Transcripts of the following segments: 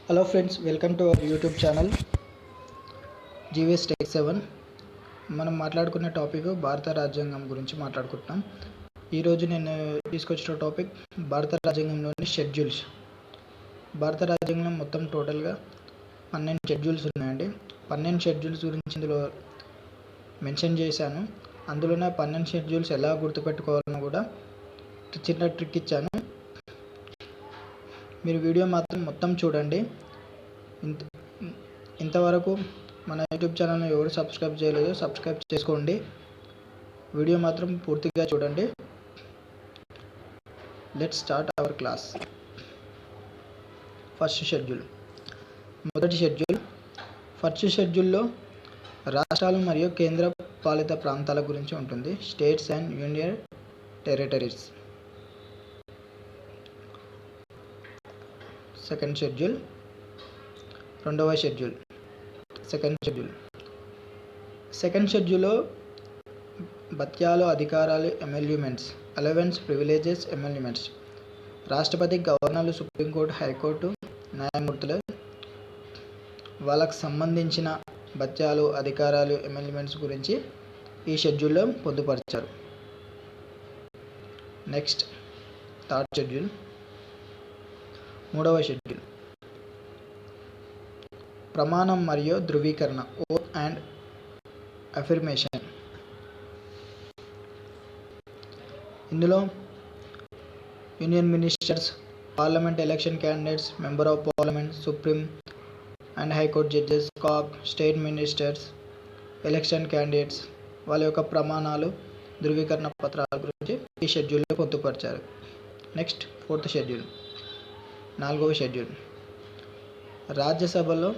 Hello friends, welcome to our YouTube channel GvsTech7. మనం మాట్లాడుకునే topic భారత రాజ్యాంగం గురించి మాట్లాడుకుంటున్నాం. ఈరోజు నేను తీసుకొచ్చిన టాపిక్ భారత రాజ్యాంగంలోని షెడ్యూల్స్. భారత రాజ్యాంగంలో మొత్తం టోటల్గా 12 షెడ్యూల్స్ ఉన్నాయండి. 12 షెడ్యూల్స్ గురించి ఇందులో మెన్షన్ చేశాను. అందులోనే 12 షెడ్యూల్స్ ఎలా గుర్తుపెట్టుకోవాలని కూడా చిన్న ట్రిక్ ఇచ్చాను. మీరు వీడియో మాత్రం మొత్తం చూడండి. ఇంతవరకు మన యూట్యూబ్ ఛానల్ని ఎవరు సబ్స్క్రైబ్ చేయలేదో సబ్స్క్రైబ్ చేసుకోండి. వీడియో మాత్రం పూర్తిగా చూడండి. Let's start our class. First schedule. మొదటి షెడ్యూల్. ఫస్ట్ షెడ్యూల్లో రాష్ట్రాలు మరియు కేంద్ర పాలిత ప్రాంతాల గురించి ఉంటుంది. States and union territories. Second schedule. రెండవ షెడ్యూల్. సెకండ్ షెడ్యూల్లో భత్యాలు, అధికారాలు, ఎమ్మెల్యూమెంట్స్, అలవెన్స్, ప్రివిలేజెస్, ఎమ్మెల్యూమెంట్స్, రాష్ట్రపతి, గవర్నర్లు, సుప్రీంకోర్టు, హైకోర్టు న్యాయమూర్తులు వాళ్ళకు సంబంధించిన భత్యాలు, అధికారాలు, ఎమ్మెల్యూమెంట్స్ గురించి ఈ షెడ్యూల్లో పొందుపరిచారు. Next third schedule. మూడవ షెడ్యూల్. ప్రమాణం మరియు ధృవీకరణ, ఓత్ అండ్ అఫర్మేషన్. ఇందులో union ministers, parliament election candidates, member of parliament, supreme and high court judges, state ministers, election candidates వాళ్ళ యొక్క ప్రమాణాలు, ధృవీకరణ పత్రాల గురించి ఈ షెడ్యూల్లో పొందుపరిచారు. Next fourth schedule. నాలుగవ షెడ్యూల్. రాజ్యసభలో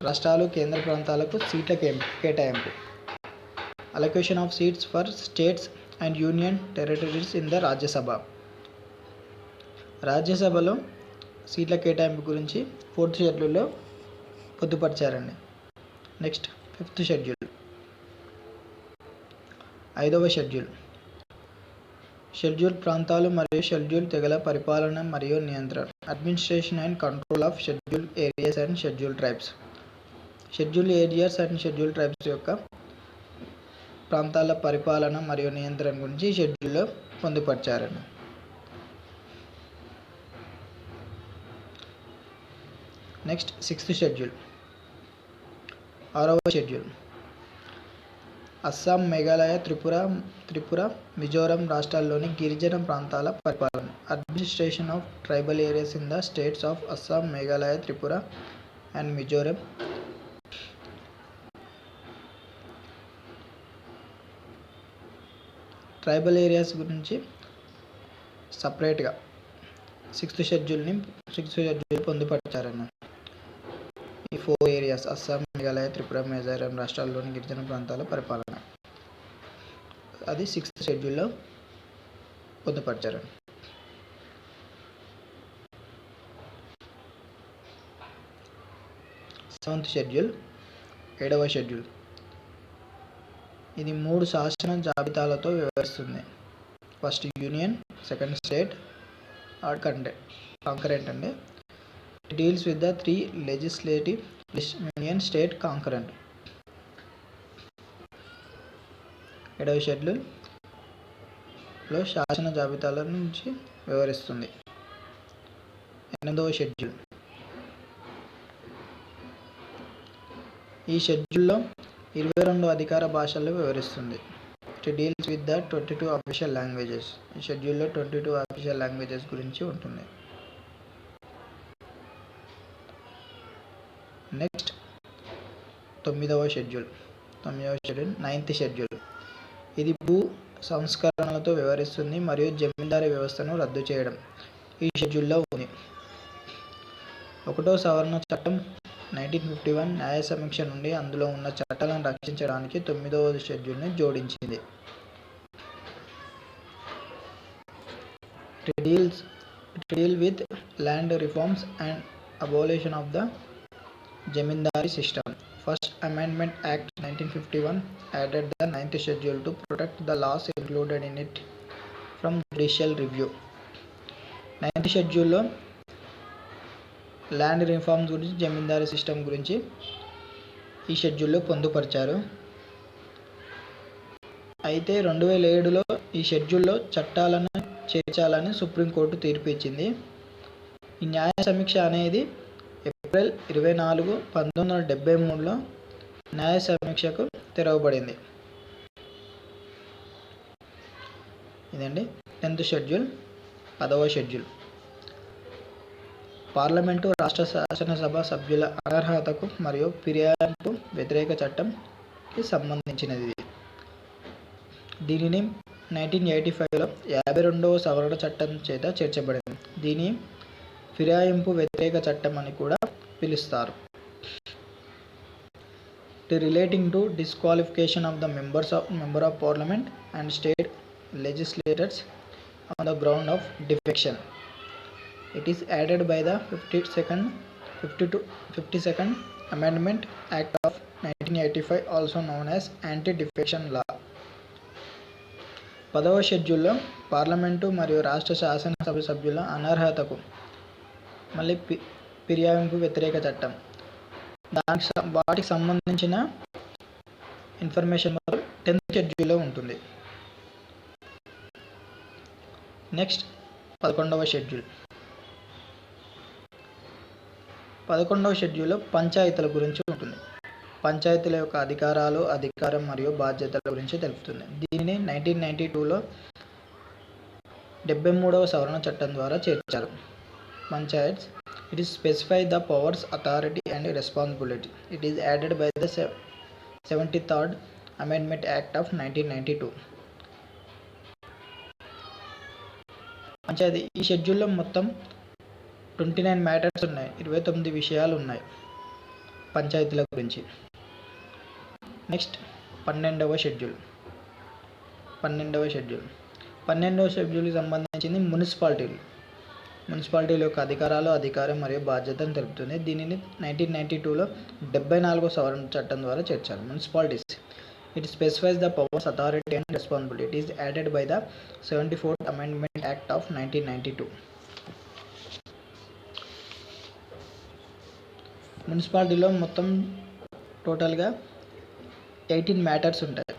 రాష్ట్రాలు, కేంద్ర ప్రాంతాలకు సీట్ల కేటాయింపు. Allocation of seats for states and union territories in the Rajya Sabha. రాజ్యసభలో సీట్ల కేటాయింపు గురించి ఫోర్త్ షెడ్యూల్లో పొందుపరిచారండి. Next fifth schedule. ఐదవ షెడ్యూల్. షెడ్యూల్ ప్రాంతాలు మరియు షెడ్యూల్ తెగల పరిపాలన మరియు నియంత్రణ. Administration and control of schedule areas and schedule tribes. Schedule areas and schedule tribes యొక్క ప్రాంతాల పరిపాలన మరియు నియంత్రణ గురించి ఈ షెడ్యూల్లో పొందుపరిచారండి. Next sixth schedule. ఆరవ షెడ్యూల్. అస్సాం, మేఘాలయ, త్రిపుర, మిజోరం రాష్ట్రాల్లోని గిరిజన ప్రాంతాల పరిపాలన. Administration of tribal areas in the states of Assam, Meghalaya, Tripura and Mizoram. Tribal areas గురించి సపరేట్గా సిక్స్త్ షెడ్యూల్ పొందుపరిచారన్న. ఈ 4 ఏరియాస్ అస్సాం, మేఘాలయ, త్రిపుర, మిజోరం రాష్ట్రాల్లోని గిరిజన ప్రాంతాల పరిపాలన, అది సిక్స్త్ షెడ్యూల్లో పొందుపరిచారు. Seventh schedule. ఏడవ షెడ్యూల్. ఇది 3 శాసన జాబితాలతో వివరిస్తుంది. First union, second state, third concurrent అండి. It deals with the 3 legislative union, state, concurrent. ఏడవ షెడ్యూల్లో శాసన జాబితాల నుంచి వివరిస్తుంది. ఎనిమిదవ షెడ్యూల్. ఈ షెడ్యూల్లో 22 అధికార భాషలు వివరిస్తుంది. It deals with the 22 official languages. ఈ షెడ్యూల్లో 22 అఫీషియల్ లాంగ్వేజెస్ గురించి ఉంటుంది. నెక్స్ట్ తొమ్మిదవ షెడ్యూల్. Ninth schedule. ఇది భూ సంస్కరణలతో వివరిస్తుంది మరియు జమీందారీ వ్యవస్థను రద్దు చేయడం ఈ షెడ్యూల్లో ఉంది. 1వ సవరణ చట్టం 1951 న్యాయ సమీక్ష నుండి అందులో ఉన్న చట్టాలను రక్షించడానికి 9వ షెడ్యూల్ని జోడించింది. It deals with land reforms and abolition of the Jamindari system. First Amendment Act 1951 added the 9th schedule to protect the laws included in it from judicial review. 9th schedule land reforms గురించి, జమీందారీ system గురించి ఈ షెడ్యూల్లో పొందుపరిచారు. అయితే 2007లో ఈ షెడ్యూల్లో చట్టాలను చేర్చాలని సుప్రీంకోర్టు తీర్పు ఇచ్చింది. ఈ న్యాయ సమీక్ష అనేది ఏప్రిల్ 24, 1973లో న్యాయ సమీక్షకు తెరవబడింది. ఇదండి 10th షెడ్యూల్. 10వ షెడ్యూల్ పార్లమెంటు, రాష్ట్ర శాసనసభ సభ్యుల అనర్హతకు మరియు ఫిర్యాదుకు వ్యతిరేక చట్టంకి సంబంధించినది. దీనిని 1985లో 52వ సవరణ చట్టం చేత చేర్చబడింది. దీని ఫిరాయింపు వ్యతిరేక చట్టం అని కూడా పిలుస్తారు. Relating to disqualification of the member of parliament and state legislators on the ground of defection. It is added by the 52nd Amendment Act of 1985, also known as Anti-Defection Law. 10వ షెడ్యూల్లో పార్లమెంటు మరియు రాష్ట్ర శాసనసభ సభ్యుల అనర్హతకు మళ్ళీ ఫిర్యాదుకు వ్యతిరేక చట్టం, వాటికి సంబంధించిన ఇన్ఫర్మేషన్ 10th షెడ్యూల్లో ఉంటుంది. Next 11వ schedule. 11వ షెడ్యూల్లో పంచాయతీల గురించి ఉంటుంది. పంచాయతీల యొక్క అధికారాలు, అధికారం మరియు బాధ్యతల గురించి తెలుపుతుంది. దీనిని 1992లో 73వ సవరణ చట్టం ద్వారా చేర్చారు. Panchayats, it is specify the powers, authority and responsibility. It is added by the 73rd Amendment Act of 1992. Panchayat ఈ షెడ్యూల్లో మొత్తం 29 మ్యాటర్స్ ఉన్నాయి. 29 విషయాలు ఉన్నాయి పంచాయతీల గురించి. Next 12వ schedule. 12వ షెడ్యూల్కి సంబంధించింది మున్సిపాలిటీల యొక్క అధికారాలు, అధికారం మరియు బాధ్యతను తెలుపుతుంది. దీనిని 1992లో 74వ సవరణ చట్టం ద్వారా చేర్చారు. Municipalities, it specifies the powers, authority and responsibility. It is added by the 74th Amendment Act of 1992. మున్సిపాలిటీలో మొత్తం టోటల్గా 18 మ్యాటర్స్ ఉంటాయి.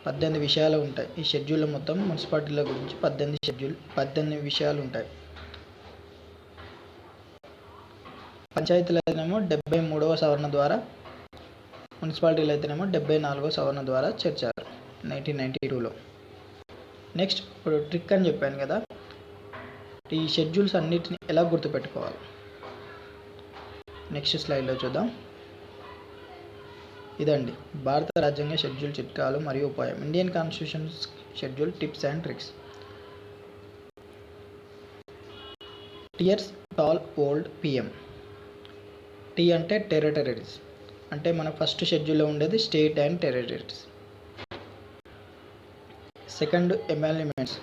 18 విషయాలు ఉంటాయి. ఈ షెడ్యూల్లో మొత్తం మున్సిపాలిటీల గురించి 18 విషయాలు ఉంటాయి. పంచాయతీలు అయితేనేమో 73వ సవరణ ద్వారా, మున్సిపాలిటీలు అయితేనేమో 74వ సవరణ ద్వారా చేర్చారు 1992లో. నెక్స్ట్ ఇప్పుడు ట్రిక్ అని చెప్పాను కదా, ఈ షెడ్యూల్స్ అన్నిటిని ఎలా గుర్తుపెట్టుకోవాలి నెక్స్ట్ స్లైడ్లో చూద్దాం. ఇదండి భారత రాజ్యాంగ షెడ్యూల్ చిట్కాలు మరియు ఉపాయం. Indian constitution schedule tips and tricks. Tears, tall, old, PM. T అంటే టెరిటరీస్, అంటే మన ఫస్ట్ షెడ్యూల్లో ఉండేది state and territories. Second emoluments,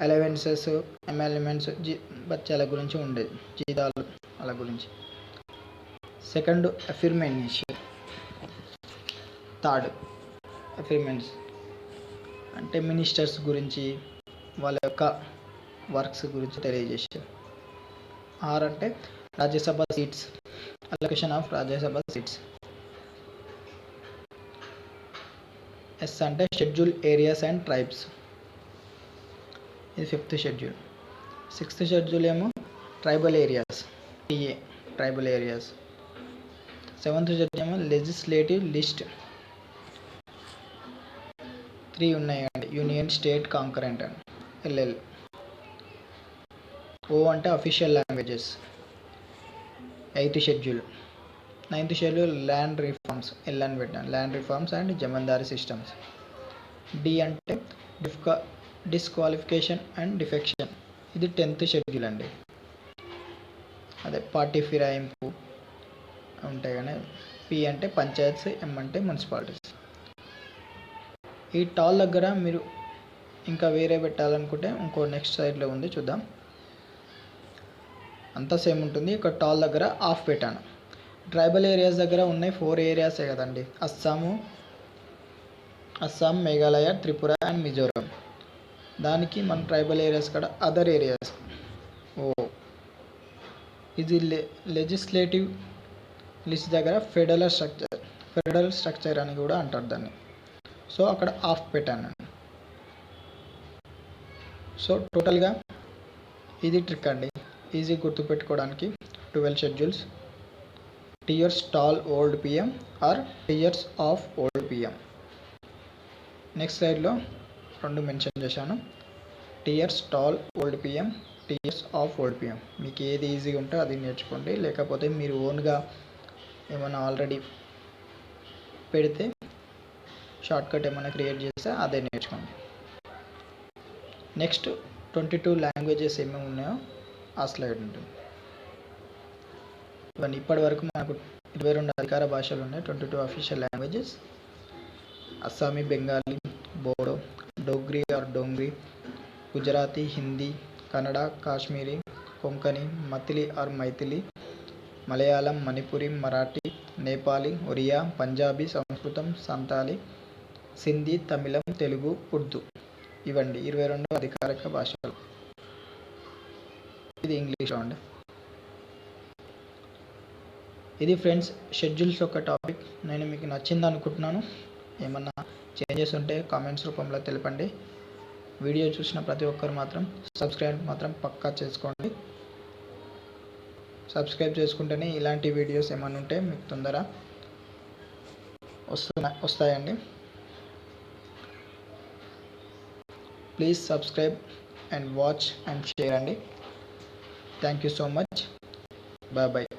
allowances, emoluments, బచ్చాల గురించి ఉండేది, జీతాలు అలా గురించి. Second affirmation. థర్డ్ అఫిర్మెంట్స్ అంటే మినిస్టర్స్ గురించి, వాళ్ళ యొక్క వర్క్స్ గురించి తెలియజేశారు. ఆర్ అంటే Rajya Sabha seats, allocation of Rajya Sabha seats. S అంటే షెడ్యూల్ ఏరియాస్ అండ్ ట్రైబ్స్. ఇది 5th షెడ్యూల్. 6th షెడ్యూల్ ఏమో tribal areas, TA tribal areas. 7th schedule ఏమో లెజిస్లేటివ్ లిస్ట్. 3 ఉన్నాయండి, union, state, concurrent and LL. O అంటే official languages. 8th schedule. 9th schedule land reforms, L అని పెట్టాను, land reforms and zamindari systems. D అంటే disqualification and defection. ఇది 10th schedule అండి, అదే party ఫిరాయింపు ఉంటాయి కానీ. పి అంటే పంచాయత్స్, ఎం అంటే మున్సిపాలిటీస్. ఈ టాల్ దగ్గర మీరు ఇంకా వేరే పెట్టాలనుకుంటే ఇంకో నెక్స్ట్ సైడ్లో ఉంది, చూద్దాం. అంతా సేమ్ ఉంటుంది. ఇక్కడ టాల్ దగ్గర ఆఫ్ పెట్టాను. ట్రైబల్ ఏరియాస్ దగ్గర ఉన్నాయి 4 ఏరియాసే కదండి, అస్సాం, మేఘాలయ, త్రిపుర అండ్ మిజోరం. దానికి మన ట్రైబల్ ఏరియాస్ కూడా అదర్ ఏరియాస్. ఇది లెజిస్లేటివ్ లిస్ట్ దగ్గర ఫెడరల్ స్ట్రక్చర్ అని కూడా అంటారు దాన్ని. సో అక్కడ ఆఫ్ పెట్టాను. సో టోటల్గా ఇది ట్రిక్ అండి, ఈజీ గుర్తుపెట్టుకోవడానికి. 12 schedules, tears tall old PM or tears of old PM. Next స్లైడ్లో 2 మెన్షన్ చేశాను, tears tall old PM, tears of old PM. మీకు ఏది ఈజీగా ఉంటే అది నేర్చుకోండి, లేకపోతే మీరు ఓన్గా ఏమైనా ఆల్రెడీ పెడితే షార్ట్కట్ ఏమైనా క్రియేట్ చేస్తే అదే నేర్చుకోండి. నెక్స్ట్ 22 లాంగ్వేజెస్ ఏమేమి ఉన్నాయో ఆ స్లైడ్ ఉంటుంది. ఇవన్నీ ఇప్పటి వరకు మనకు 22 అధికార భాషలు ఉన్నాయి, 22 official languages. Assamese, Bengali, Bodo, Dogri or Dongri, Gujarati, Hindi, Kannada, Kashmiri, Konkani, Maithili or Maithili, Malayalam, Manipuri, Marathi, Nepali, Oriya, Punjabi, Sanskrit, Santali, Sindhi, తమిళం, తెలుగు, ఉర్దూ. ఇవండి 22 అధికారిక భాషలు. ఇది ఇంగ్లీష్ అండి. ఇది ఫ్రెండ్స్ షెడ్యూల్స్ యొక్క టాపిక్. నేను మీకు నచ్చింది అనుకుంటున్నాను. ఏమన్నా చేంజెస్ ఉంటే కామెంట్స్ రూపంలో తెలపండి. వీడియో చూసిన ప్రతి ఒక్కరు మాత్రం సబ్స్క్రైబ్ మాత్రం పక్కా చేసుకోండి. సబ్స్క్రైబ్ చేసుకుంటేనే ఇలాంటి వీడియోస్ ఏమైనా ఉంటే మీకు తొందరగా వస్తాయండి. Please subscribe and watch and share అండి. Thank you so much. Bye.